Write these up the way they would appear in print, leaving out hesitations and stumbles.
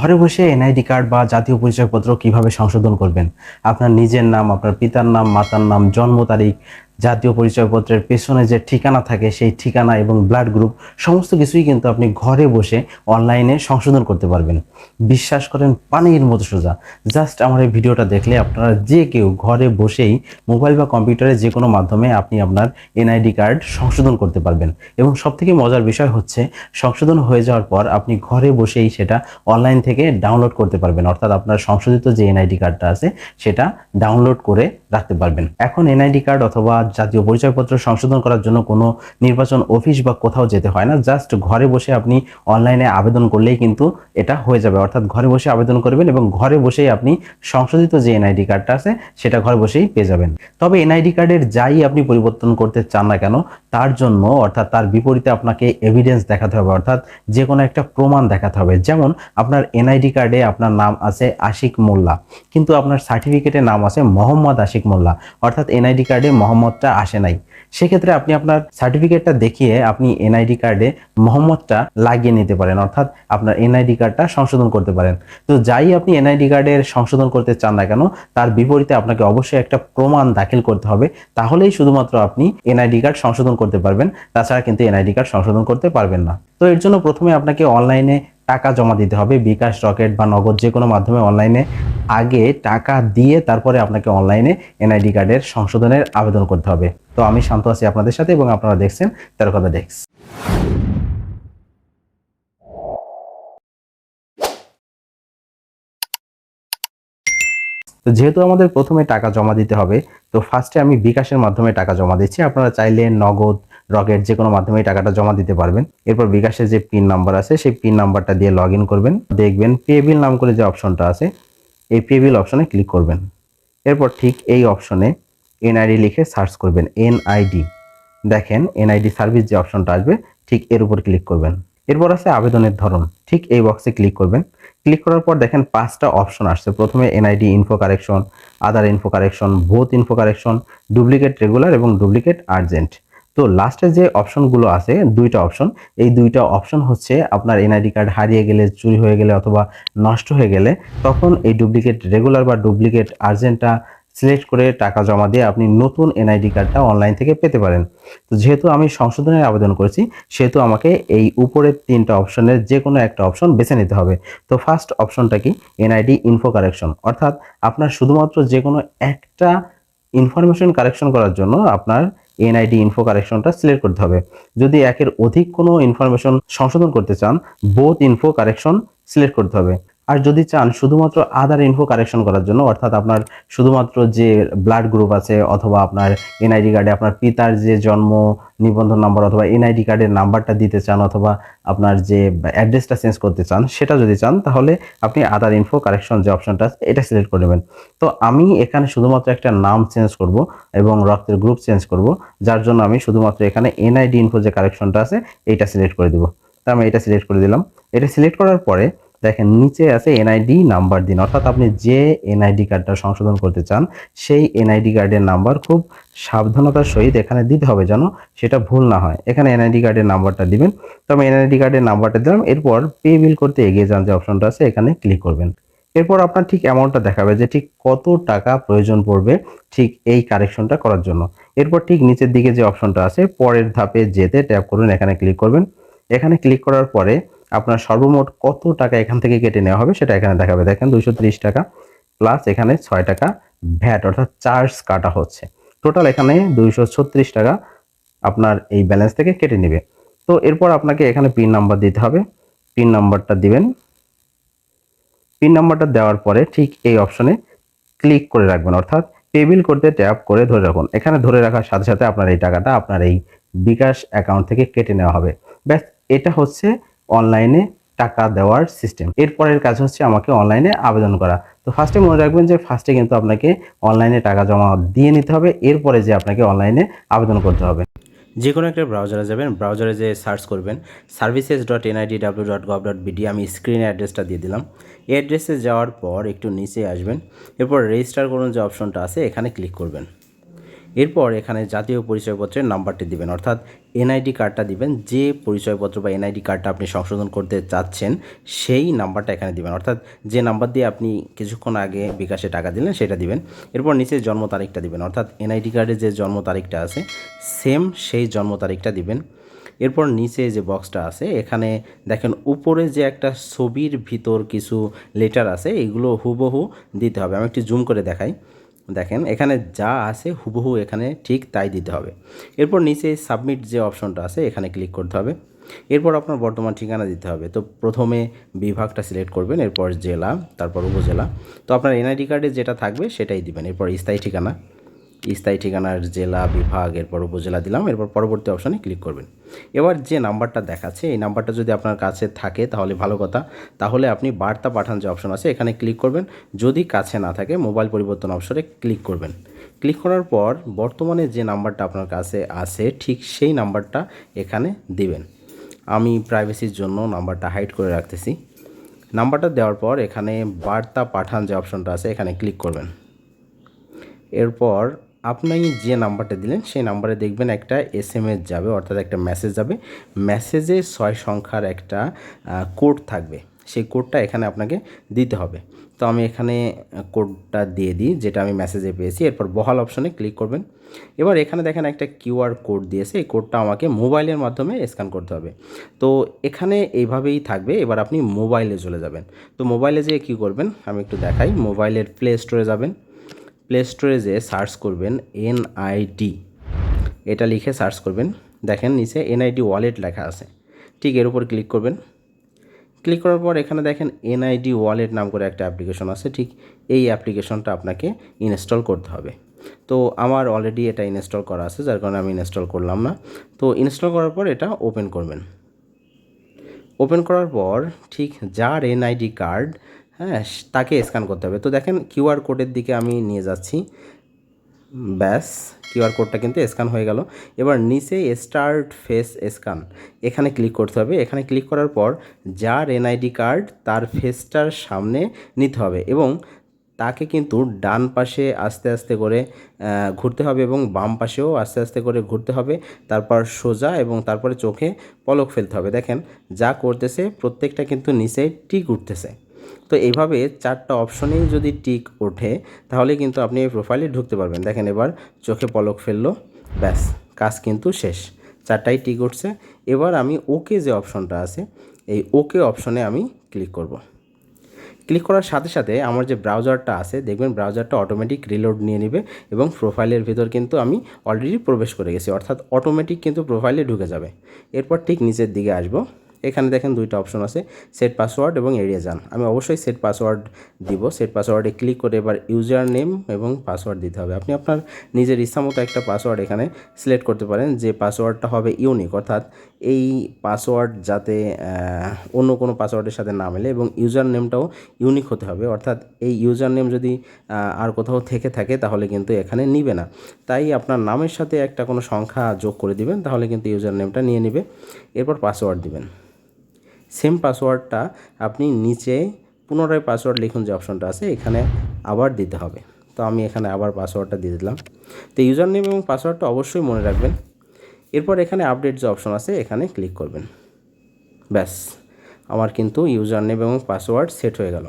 ঘরে বসে NID card বা জাতীয় পরিচয়পত্র কিভাবে সংশোধন করবেন? আপনার নিজের নাম, আপনার পিতার নাম, মাতার নাম, জন্ম তারিখ, জাতীয় পরিচয়পত্রের পেছনে যে ঠিকানা থাকে সেই ঠিকানা এবং ব্লাড গ্রুপ সমস্ত কিছুই কিন্তু আপনি ঘরে বসে অনলাইনে সংশোধন করতে পারবেন। বিশ্বাস করেন, পানির মতো সোজা। জাস্ট আমার এই ভিডিওটা দেখলে আপনারা যে কেউ ঘরে বসেই মোবাইল বা কম্পিউটারে যে কোনো মাধ্যমে আপনি আপনার এনআইডি কার্ড সংশোধন করতে পারবেন। এবং সবথেকে মজার বিষয় হচ্ছে, সংশোধন হয়ে যাওয়ার পর আপনি ঘরে বসেই সেটা অনলাইন থেকে ডাউনলোড করতে পারবেন। অর্থাৎ আপনার সংশোধিত যে এনআইডি কার্ডটা আছে সেটা ডাউনলোড করে রাখতে পারবেন। এখন এনআইডি কার্ড অথবা জাতীয় পরিচয়পত্র সংশোধন করার জন্য কোনো নির্বাচন অফিস বা কোথাও যেতে হয় না। জাস্ট ঘরে বসে আপনি অনলাইনে আবেদন করলেই কিন্তু এটা হয়ে যাবে। অর্থাৎ ঘরে বসে আবেদন করবেন এবং ঘরে বসেই আপনি সংশোধিত যে এনআইডি কার্ডটা আছে সেটা ঘরে বসেই পেয়ে যাবেন। তবে এনআইডি কার্ডের যাই আপনি পরিবর্তন করতে চান না কেন, তার জন্য অর্থাৎ তার বিপরীতে আপনাকে এভিডেন্স দেখাতে হবে, অর্থাৎ যে কোনো একটা প্রমাণ দেখাতে হবে। যেমন আপনার এনআইডি কার্ডে আপনার নাম আছে আশিক মোল্লা, কিন্তু আপনার সার্টিফিকেটে নাম আছে মোহাম্মদ আশিক মোল্লা, অর্থাৎ এনআইডি কার্ডে মোহাম্মদটা আসে নাই। সেক্ষেত্রে আপনি আপনার সার্টিফিকেটটা দেখিয়ে আপনি এনআইডি কার্ডে মোহাম্মদটা লাগিয়ে নিতে পারেন, অর্থাৎ আপনার এনআইডি কার্ডটা সংশোধন করতে পারেন। তো যাই আপনি এনআইডি কার্ডের সংশোধন করতে চান না কেন, তার বিপরীতে আপনাকে অবশ্যই একটা প্রমাণ দাখিল করতে হবে, তাহলেই শুধুমাত্র আপনি এনআইডি কার্ড সংশোধন করতে পারবেন। তাছাড়া কিন্তু এনআইডি কার্ড সংশোধন করতে পারবেন না। তো এর জন্য প্রথমে আপনাকে অনলাইনে টাকা জমা দিতে হবে, বিকাশ, রকেট বা নগদ যে কোনো মাধ্যমে অনলাইনে আগে টাকা দিয়ে তারপরে আপনাকে অনলাইনে এনআইডি কার্ডের সংশোধনের আবেদন করতে হবে। তো আমি শান্ত আছি আপনাদের সাথে এবং আপনারা দেখছেন তেরোকথা ডেস্ক। তো যেহেতু আমাদের প্রথমে টাকা জমা দিতে হবে, তো ফার্স্টে আমি বিকাশের মাধ্যমে টাকা জমা দিচ্ছি। আপনারা চাইলে নগদ, রকেট যে কোনো মাধ্যমে টাকাটা জমা দিতে পারবেন। এরপর বিকাশের যে পিন নাম্বার আছে সেই পিন নাম্বারটা দিয়ে লগ ইন করবেন। দেখবেন পে বিল নাম করে যে অপশনটা আছে, এই পে বিল অপশনে ক্লিক করবেন। এরপর ঠিক এই অপশনে এনআইডি লিখে সার্চ করবেন, এনআইডি। দেখেন এনআইডি সার্ভিস যে অপশনটা আসবে ঠিক এর উপর ক্লিক করবেন। এরপর আছে আবেদনের ধরন, ঠিক এই বক্সে ক্লিক করবেন। ক্লিক করার পর দেখেন 5টা অপশন আসছে। প্রথমে এনআইডি ইনফো কারেকশন, আদার info correction, both info correction, duplicate regular এবং ডুপ্লিকেট আর্জেন্ট। তো লাস্টে যে অপশনগুলো আছে, 2টা অপশন, এই 2টা অপশন হচ্ছে আপনার এনআইডি কার্ড হারিয়ে গেলে, চুরি হয়ে গেলে অথবা নষ্ট হয়ে গেলে তখন এই ডুপ্লিকেট রেগুলার বা ডুপ্লিকেট আর্জেন্টটা সিলেক্ট করে টাকা জমা দিয়ে আপনি নতুন এনআইডি কার্ডটা অনলাইন থেকে পেতে পারেন। তো যেহেতু আমি সংশোধনের আবেদন করেছি, সেহেতু আমাকে এই উপরের 3টা অপশনের যে কোনো একটা অপশন বেছে নিতে হবে। তো ফার্স্ট অপশনটা কি? এনআইডি ইনফো কারেকশন, অর্থাৎ আপনার শুধুমাত্র যে কোনো একটা ইনফরমেশন কারেকশন করার জন্য আপনার এনআইডি ইনফো কারেকশনটা সিলেক্ট করতে হবে। যদি একের অধিক কোনো ইনফরমেশন সংশোধন করতে চান, বোথ ইনফো কারেকশন সিলেক্ট করতে হবে। আর যদি চান শুধুমাত্র আদার ইনফো কারেকশন করার জন্য, অর্থাৎ আপনার শুধুমাত্র যে ব্লাড গ্রুপ আছে অথবা আপনার এনআইডি কার্ডে আপনার পিতার যে জন্ম নিবন্ধন নাম্বার অথবা এনআইডি কার্ডের নাম্বারটা দিতে চান অথবা আপনার যে অ্যাড্রেসটা চেঞ্জ করতে চান, সেটা যদি চান তাহলে আপনি আদার ইনফো কারেকশন যে অপশনটা আছে এটা সিলেক্ট করে নেবেন। তো আমি এখানে শুধুমাত্র একটা নাম চেঞ্জ করব এবং রক্তের গ্রুপ চেঞ্জ করব, যার জন্য আমি শুধুমাত্র এখানে এনআইডি ইনফো যে কারেকশনটা আছে এইটা সিলেক্ট করে দেব। তো আমি এটা সিলেক্ট করে দিলাম। এটা সিলেক্ট করার পরে দেখেন নিচে আছে এনআইডি নাম্বার দিন, অর্থাৎ আপনি যে এনআইডি কার্ডটা সংশোধন করতে চান সেই এনআইডি কার্ডের নাম্বার খুব সাবধানতার সহিত এখানে দিতে হবে যেন সেটা ভুল না হয়। এখানে এনআইডি কার্ডের নাম্বারটা দিবেন। তো আমি এনআইডি কার্ডের নাম্বারটা দিলাম। এরপর পে বিল করতে এগিয়ে যান যে অপশনটা আছে এখানে ক্লিক করবেন। এরপর আপনার ঠিক অ্যামাউন্টটা দেখাবে যে ঠিক কত টাকা প্রয়োজন পড়বে ঠিক এই কারেকশনটা করার জন্য। এরপর ঠিক নিচের দিকে যে অপশনটা আছে পরের ধাপে যেতে ট্যাপ করুন, এখানে ক্লিক করবেন। এখানে ক্লিক করার পরে আপনার সর্বমোট কত টাকা এখান থেকে কেটে নেওয়া হবে সেটা এখানে দেখাবে। দেখেন 230 টাকা প্লাস এখানে 6 টাকা ভ্যাট অর্থাৎ চার্জ কাটা হচ্ছে। টোটাল এখানে 236 টাকা আপনার এই ব্যালেন্স থেকে কেটে নেবে। তো এরপর আপনাকে এখানে পিন নাম্বার দিতে হবে। পিন নাম্বারটা দিবেন। পিন নাম্বারটা দেওয়ার পরে ঠিক এই অপশনে ক্লিক করে রাখবেন, অর্থাৎ পে বিল করতে ট্যাপ করে ধরে রাখুন। এখানে ধরে রাখার সাথে সাথে আপনার এই টাকাটা আপনার এই বিকাশ অ্যাকাউন্ট থেকে কেটে নেওয়া হবে। ব্যাস, এটা হচ্ছে অনলাইনে টাকা দেওয়ার সিস্টেম। এরপরের কাজ হচ্ছে আমাকে অনলাইনে আবেদন করা। তো ফার্স্টে মনে রাখবেন যে ফার্স্টে কিন্তু আপনাকে অনলাইনে টাকা জমা দিয়ে নিতে হবে, এরপরে যে আপনাকে অনলাইনে আবেদন করতে হবে। যে কোনো একটা ব্রাউজারে যাবেন, ব্রাউজারে যে সার্চ করবেন services.nidw.gov.bd। আমি স্ক্রিনে অ্যাড্রেসটা দিয়ে দিলাম। এই অ্যাড্রেসে যাওয়ার পর একটু নিচে আসবেন। এরপর রেজিস্টার করুন যে অপশনটা আছে এখানে ক্লিক করবেন। এরপর এখানে জাতীয় পরিচয়পত্রের নাম্বারটি দিবেন, অর্থাৎ এনআইডি কার্ডটা দিবেন। যে পরিচয়পত্র বা এনআইডি কার্ডটা আপনি সংশোধন করতে চাচ্ছেন সেই নাম্বারটা এখানে দিবেন, অর্থাৎ যে নাম্বার দিয়ে আপনি কিছুক্ষণ আগে বিকাশে টাকা দিলেন সেটা দিবেন। এরপর নিচে জন্ম তারিখটা দিবেন, অর্থাৎ এনআইডি কার্ডে যে জন্ম তারিখটা আছে সেম সেই জন্ম তারিখটা দিবেন। এরপর নিচে যে বক্সটা আছে এখানে দেখেন উপরে যে একটা ছবির ভিতর কিছু লেটার আছে, এগুলো হুবহু দিতে হবে। আমি একটু জুম করে দেখাই, দেখেন এখানে যা আছে হুবহু এখানে ঠিক তাই দিতে হবে। এরপর নিচে সাবমিট যে অপশনটা আছে এখানে ক্লিক করতে হবে। এরপর আপনার বর্তমান ঠিকানা দিতে হবে। তো প্রথমে বিভাগটা সিলেক্ট করবেন, এরপর জেলা, তারপর উপজেলা। তো আপনার এনআইডি কার্ডে যেটা থাকবে সেটাই দিবেন। এরপর স্থায়ী ঠিকানার জেলা, বিভাগ, এরপর উপজেলা দিলাম। এরপর পরবর্তী অপশানে ক্লিক করবেন। এবার যে নাম্বারটা দেখাচ্ছে এই নাম্বারটা যদি আপনার কাছে থাকে তাহলে ভালো কথা, তাহলে আপনি বার্তা পাঠান যে অপশন আছে এখানে ক্লিক করবেন। যদি কাছে না থাকে মোবাইল পরিবর্তন অপশনে ক্লিক করবেন। ক্লিক করার পর বর্তমানে যে নাম্বারটা আপনার কাছে আছে ঠিক সেই নাম্বারটা এখানে দিবেন। আমি প্রাইভেসির জন্য নাম্বারটা হাইড করে রাখতেছি। নাম্বারটা দেওয়ার পর এখানে বার্তা পাঠান যে অপশনটা আছে এখানে ক্লিক করবেন। এরপর আপনি যে নাম্বারটা দিলেন সেই নাম্বারে দেখবেন একটা এসএমএস যাবে, অর্থাৎ একটা মেসেজ যাবে। মেসেজে 6 সংখ্যার একটা কোড থাকবে, সেই কোডটা এখানে আপনাকে দিতে হবে। তো আমি এখানে কোডটা দিয়ে দিই যেটা আমি মেসেজে পেয়েছি। এরপর বহাল অপশনে ক্লিক করবেন। এবার এখানে দেখেন একটা কিউআর কোড দিয়েছে, এই কোডটা আমাকে মোবাইলের মাধ্যমে স্ক্যান করতে হবে। তো এখানে এইভাবেই থাকবে। এবার আপনি মোবাইলে চলে যাবেন। তো মোবাইলে যেয়ে কী করবেন আমি একটু দেখাই। মোবাইলের প্লে স্টোরে যাবেন, প্লে স্টোরে যেয়ে সার্চ করবেন এনআইডি, এটা লিখে সার্চ করবেন। দেখেন নিচে এনআইডি ওয়ালেট লেখা আছে, ঠিক এর উপর ক্লিক করবেন। ক্লিক করার পর এখানে দেখেন এনআইডি ওয়ালেট নাম করে একটা অ্যাপ্লিকেশন আছে, ঠিক এই অ্যাপ্লিকেশনটা আপনাকে ইনস্টল করতে হবে। তো আমার অলরেডি এটা ইনস্টল করা আছে যার কারণে আমি ইনস্টল করলাম না। তো ইনস্টল করার পর এটা ওপেন করবেন। ওপেন করার পর ঠিক যার এনআইডি কার্ড তাকে স্ক্যান করতে হবে। তো দেখেন কিউআর কোডের দিকে আমি নিয়ে যাচ্ছি, ব্যাস কিউআর কোডটা কিন্তু স্ক্যান হয়ে গেল। এবার নিচে স্টার্ট ফেস স্ক্যান এখানে ক্লিক করতে হবে। এখানে ক্লিক করার পর যার এনআইডি কার্ড তার ফেসটার সামনে নিতে হবে এবং তাকে কিন্তু ডান পাশে আস্তে আস্তে করে ঘুরতে হবে এবং বাম পাশেও আস্তে আস্তে করে ঘুরতে হবে, তারপর সোজা এবং তারপরে চোখে পলক ফেলতে হবে। দেখেন যা করতেছে প্রত্যেকটা কিন্তু নিচে টিক উঠতেছে। তো এইভাবে 4টা অপশনেই যদি টিক ওঠে তাহলে কিন্তু আপনি এই প্রোফাইলে ঢুকতে পারবেন। দেখেন এবার চোখে পলক ফেললো, ব্যাস কাজ কিন্তু শেষ, 4টাই টিক উঠছে। এবার আমি ওকে যে অপশনটা আছে এই ওকে অপশনে আমি ক্লিক করব। ক্লিক করার সাথে সাথে আমার যে ব্রাউজারটা আছে দেখবেন ব্রাউজারটা অটোমেটিক রিলোড নিয়ে নেবে এবং প্রোফাইলের ভিতর কিন্তু আমি অলরেডি প্রবেশ করে গেছি, অর্থাৎ অটোমেটিক কিন্তু প্রোফাইলে ঢুকে যাবে। এরপর ঠিক নিচের দিকে আসবো, এখানে দেখেন 2টা অপশন আছে, সেট পাসওয়ার্ড এবং এড়িয়ে যান। আমি অবশ্যই সেট পাসওয়ার্ড দিব। সেট পাসওয়ার্ডে ক্লিক করে এবার ইউজার নেম এবং পাসওয়ার্ড দিতে হবে। আপনি আপনার নিজের ইচ্ছামতো একটা পাসওয়ার্ড এখানে সিলেক্ট করতে পারেন, যে পাসওয়ার্ডটা হবে ইউনিক, অর্থাৎ এই পাসওয়ার্ড যাতে অন্য কোনো পাসওয়ার্ডের সাথে না মেলে এবং ইউজার নেমটাও ইউনিক হতে হবে, অর্থাৎ এই ইউজার নেম যদি আর কোথাও থেকে থাকে তাহলে কিন্তু এখানে নিবে না। তাই আপনার নামের সাথে একটা কোনো সংখ্যা যোগ করে দিবেন, তাহলে কিন্তু ইউজার নেমটা নিয়ে নেবে। এরপর পাসওয়ার্ড দিবেন। সেম পাসওয়ার্ডটা আপনি নিচে পুনরায় পাসওয়ার্ড লিখুন যে অপশনটা আছে এখানে আবার দিতে হবে। তো আমি এখানে আবার পাসওয়ার্ডটা দিয়ে দিলাম। তো ইউজার নেম এবং পাসওয়ার্ডটা অবশ্যই মনে রাখবেন। এরপর এখানে আপডেট যে অপশন আছে এখানে ক্লিক করবেন। ব্যাস আমার কিন্তু ইউজার নেম এবং পাসওয়ার্ড সেট হয়ে গেল।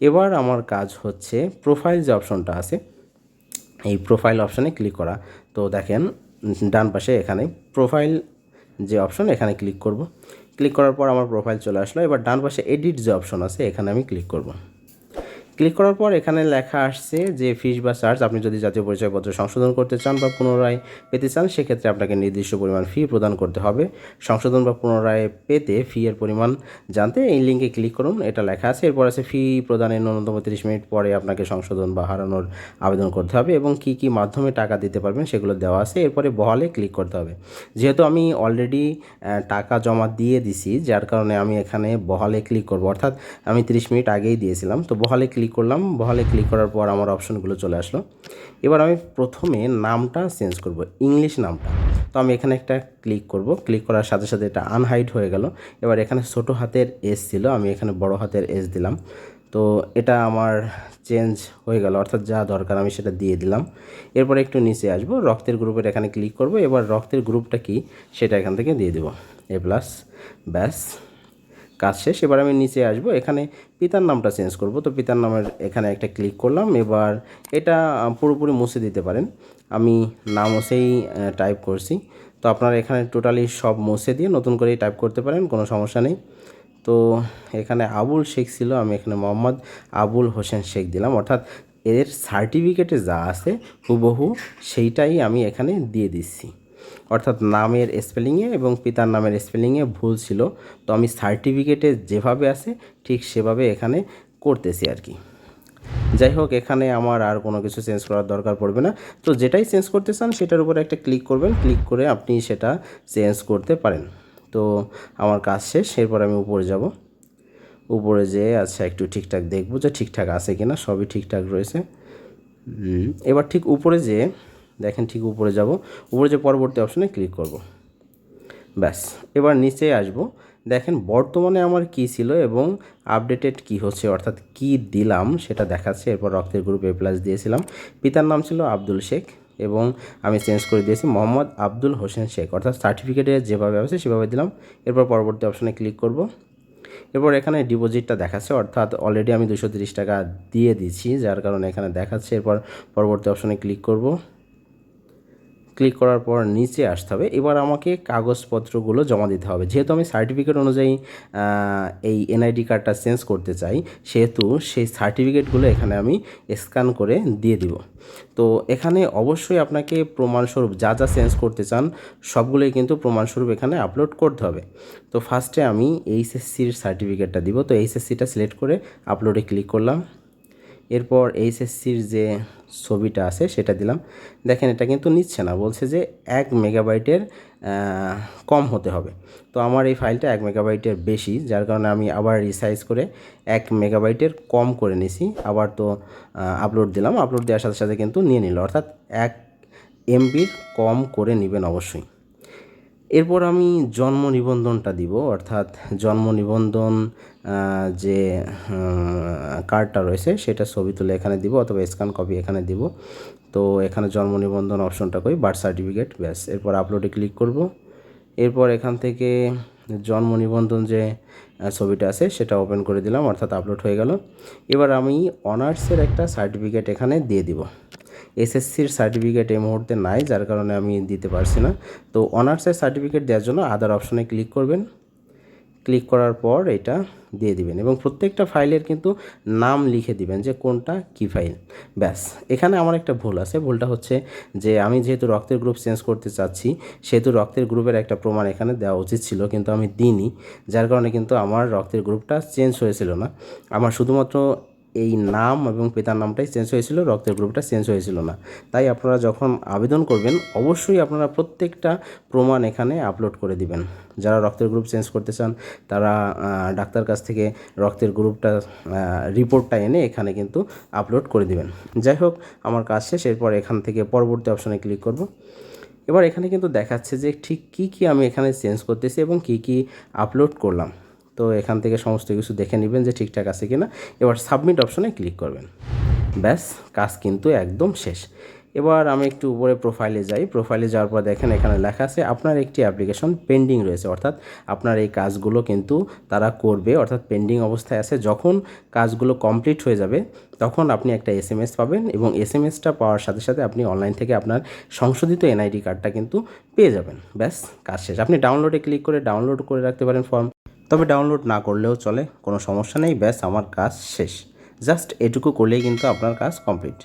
এবার আমার কাজ হচ্ছে প্রোফাইল যে অপশনটা আছে এই প্রোফাইল অপশানে ক্লিক করা। তো দেখেন ডান পাশে এখানে প্রোফাইল যে অপশন এখানে ক্লিক করব। ক্লিক করার পর আমার প্রোফাইল চলে আসলো। এবার ডান পাশে এডিট যে অপশন আছে এখানে আমি ক্লিক করব। ক্লিক করার পর এখানে লেখা আসছে যে ফিস বা চার্জ, আপনি যদি জাতীয় পরিচয়পত্র সংশোধন করতে চান বা পুনরায় পেতে চান সেক্ষেত্রে আপনাকে নির্দিষ্ট পরিমাণ ফি প্রদান করতে হবে। সংশোধন বা পুনরায় পেতে ফি এর পরিমাণ জানতে এই লিঙ্কে ক্লিক করুন, এটা লেখা আছে। এরপর আছে ফি প্রদানের ন্যূনতম 30 মিনিট পরে আপনাকে সংশোধন বা হারানোর আবেদন করতে হবে এবং কী কী মাধ্যমে টাকা দিতে পারবেন সেগুলো দেওয়া আছে। এরপরে বহালে ক্লিক করতে হবে। যেহেতু আমি অলরেডি টাকা জমা দিয়ে দিছি যার কারণে আমি এখানে বহালে ক্লিক করব, অর্থাৎ আমি 30 মিনিট আগেই দিয়েছিলাম। তো বহালে ক্লিক করলাম। বহালে ক্লিক করার পর আমার অপশনগুলো চলে আসলো। এবার আমি প্রথমে নামটা চেঞ্জ করব, ইংলিশ নামটা। তো আমি এখানে একটা ক্লিক করব। ক্লিক করার সাথে সাথে এটা আনহাইড হয়ে গেল। এবার এখানে ছোটো হাতের এস ছিল, আমি এখানে বড় হাতের এস দিলাম। তো এটা আমার চেঞ্জ হয়ে গেল, অর্থাৎ যা দরকার আমি সেটা দিয়ে দিলাম। এরপর একটু নিচে আসবো, রক্তের গ্রুপের এখানে ক্লিক করব। এবার রক্তের গ্রুপটা কি সেটা এখান থেকে দিয়ে দেবো A+। ব্যাস, কাজ শেষ। এবার আমি নিচে আসব, এখানে পিতার নামটা চেঞ্জ করব। তো পিতার নামের এখানে একটা ক্লিক করলাম। এবার এটা পুরোপুরি মুছে দিতে পারেন, আমি না মুছেই টাইপ করছি। তো আপনারা এখানে টোটালি সব মুছে দিয়ে নতুন করেই টাইপ করতে পারেন, কোনো সমস্যা নেই। তো এখানে আবুল শেখ ছিল, আমি এখানে মোহাম্মদ আবুল হোসেন শেখ দিলাম, অর্থাৎ এর সার্টিফিকেটে যা আছে হুবহু সেইটাই আমি এখানে দিয়ে দিচ্ছি। অর্থাৎ নামের স্পেলিংয়ে এবং পিতার নামের স্পেলিংয়ে ভুল ছিল, তো আমি সার্টিফিকেটে যেভাবে আছে ঠিক সেভাবে এখানে করতেছি আর কি। যাই হোক, এখানে আমার আর কোনো কিছু চেঞ্জ করার দরকার পড়বে না। তো যেটাই চেঞ্জ করতে চান সেটার উপরে একটা ক্লিক করবেন, ক্লিক করে আপনি সেটা চেঞ্জ করতে পারেন। তো আমার কাজ শেষ। এরপর আমি উপরে যাব, উপরে যেয়ে আচ্ছা একটু ঠিকঠাক দেখব যে ঠিকঠাক আছে কিনা, সবই ঠিকঠাক রয়েছে। এবার ঠিক উপরে যেয়ে দেখেন, ঠিক উপরে যাব, উপরে যে পরবর্তী অপশনে ক্লিক করব। ব্যাস, এবার নিচে আসব, দেখেন বর্তমানে আমার কি ছিল এবং আপডেটেড কি হচ্ছে, অর্থাৎ কি দিলাম সেটা দেখাচ্ছে। এরপর রক্তের গ্রুপ A+ দিয়েছিলাম, পিতার নাম ছিল আব্দুল শেখ এবং আমি চেঞ্জ করে দিয়েছি মোহাম্মদ আব্দুল হোসেন শেখ, অর্থাৎ সার্টিফিকেটে যেভাবে আছে সেভাবে দিলাম। এরপর পরবর্তী অপশনে ক্লিক করব। এরপর এখানে ডিপোজিটটা দেখাচ্ছে, অর্থাৎ অলরেডি আমি 230 টাকা দিয়ে দিচ্ছি, যার কারণে এখানে দেখাচ্ছে। এরপর পরবর্তী অপশনে ক্লিক করব, ক্লিক করার পর নিচে আসতে হবে। এবার আমাকে কাগজপত্রগুলো জমা দিতে হবে, যেহেতু আমি সার্টিফিকেট অনুযায়ী এই NID কার্ডটা চেঞ্জ করতে চাই, সেহেতু সেই সার্টিফিকেটগুলো এখানে আমি স্ক্যান করে দিয়ে দিব। তো এখানে অবশ্যই আপনাকে প্রমাণস্বরূপ যা যা চেঞ্জ করতে চান সবগুলোই কিন্তু প্রমাণস্বরূপ এখানে আপলোড করতে হবে। তো ফার্স্টে আমি HSCর সার্টিফিকেটটা দিব, তো HSCটা সিলেক্ট করে আপলোডে ক্লিক করলাম। এরপর HSCর যে ছবিটা আছে সেটা দিলাম। দেখেন এটা কিন্তু নিচ্ছে না, বলছে যে 1 মেগাবাইটের কম হতে হবে। তো আমার এই ফাইলটা 1 মেগাবাইটের বেশি, যার কারণে আমি আবার রিসাইজ করে 1 মেগাবাইটের কম করে নিছি। আবার তো আপলোড দিলাম, আপলোড দেওয়ার সাথে সাথে কিন্তু নিয়ে নিল, অর্থাৎ 1 MBর কম করে নেবেন অবশ্যই। এরপর আমি জন্ম নিবন্ধনটা দিব, অর্থাৎ জন্ম নিবন্ধন যে কার্ডটা রয়েছে সেটা ছবি তুলে এখানে দিব, অথবা স্ক্যান কপি এখানে দিব। তো এখানে জন্ম নিবন্ধন অপশনটা করি বার্থ সার্টিফিকেট, ব্যাস। এরপর আপলোডে ক্লিক করব। এরপর এখান থেকে জন্ম নিবন্ধন যে ছবিটা আছে সেটা ওপেন করে দিলাম, অর্থাৎ আপলোড হয়ে গেল। এবার আমি অনার্সের একটা সার্টিফিকেট এখানে দিয়ে দিব। SSCর সার্টিফিকেট এই মুহূর্তে নাই, যার কারণে আমি দিতে পারছি না। তো অনার্সের সার্টিফিকেট দেওয়ার জন্য আদার অপশনে ক্লিক করবেন, ক্লিক করার পর এটা দিয়ে দিবেন এবং প্রত্যেকটা ফাইলের কিন্তু নাম লিখে দিবেন যে কোনটা কি ফাইল। ব্যাস, এখানে আমার একটা ভুল আছে, ভুলটা হচ্ছে যে আমি যেহেতু রক্তের গ্রুপ চেঞ্জ করতে চাচ্ছি সেহেতু রক্তের গ্রুপের একটা প্রমাণ এখানে দেওয়া উচিত ছিল, কিন্তু আমি দিইনি, যার কারণে কিন্তু আমার রক্তের গ্রুপটা চেঞ্জ হয়েছিল না। আমার শুধুমাত্র এই নাম এবং পিতার নামটাই চেঞ্জ হয়েছিল, রক্তের গ্রুপটা চেঞ্জ হয়েছিল না। তাই আপনারা যখন আবেদন করবেন অবশ্যই আপনারা প্রত্যেকটা প্রমাণ এখানে আপলোড করে দিবেন। যারা রক্তের গ্রুপ চেঞ্জ করতে চান তারা ডাক্তার কাছ থেকে রক্তের গ্রুপটা রিপোর্টটা এনে এখানে কিন্তু আপলোড করে দিবেন। যাই হোক, আমার কাজ শেষ। এরপর এখান থেকে পরবর্তী অপশনে ক্লিক করব। এবার এখানে কিন্তু দেখাচ্ছে যে ঠিক কী আমি এখানে চেঞ্জ করতেছি এবং কী আপলোড করলাম। তো এখান থেকে সমস্ত কিছু দেখে নেবেন যে ঠিকঠাক আছে কিনা। এবার সাবমিট অপশনে ক্লিক করবেন, ব্যাস, কাজ কিন্তু একদম শেষ। এবার আমি একটু উপরে প্রোফাইলে যাই, প্রোফাইলে যাওয়ার পর দেখেন এখানে লেখা আছে আপনার একটি অ্যাপ্লিকেশন পেন্ডিং রয়েছে, অর্থাৎ আপনার এই কাজগুলো কিন্তু তারা করবে, অর্থাৎ পেন্ডিং অবস্থায় আছে। যখন কাজগুলো কমপ্লিট হয়ে যাবে তখন আপনি একটা SMS পাবেন এবং SMSটা পাওয়ার সাথে সাথে আপনি অনলাইন থেকে আপনার সংশোধিত NID কার্ডটা কিন্তু পেয়ে যাবেন। ব্যাস, কাজ শেষ। আপনি ডাউনলোডে ক্লিক করে ডাউনলোড করে রাখতে পারেন ফর্ম, তবে ডাউনলোড না করলেও চলে, কোনো সমস্যা নেই। ব্যাস, আমার কাজ শেষ। জাস্ট এটুকু করলেই কিন্তু আপনার কাজ কমপ্লিট।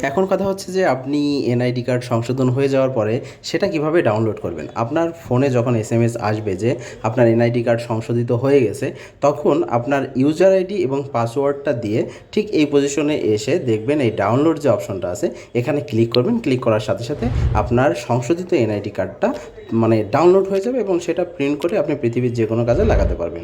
এখন কথা হচ্ছে যে আপনি NID কার্ড সংশোধন হয়ে যাওয়ার পরে সেটা কিভাবে ডাউনলোড করবেন। আপনার ফোনে যখন SMS আসবে যে আপনার NID কার্ড সংশোধিত হয়ে গেছে, তখন আপনার ইউজার ID এবং পাসওয়ার্ডটা দিয়ে ঠিক এই পজিশনে এসে দেখবেন এই ডাউনলোড যে অপশনটা আছে এখানে ক্লিক করবেন। ক্লিক করার সাথে সাথে আপনার সংশোধিত NID কার্ডটা ডাউনলোড হয়ে যাবে এবং সেটা প্রিন্ট করে আপনি পৃথিবীর যে কোনো কাজে লাগাতে পারবেন।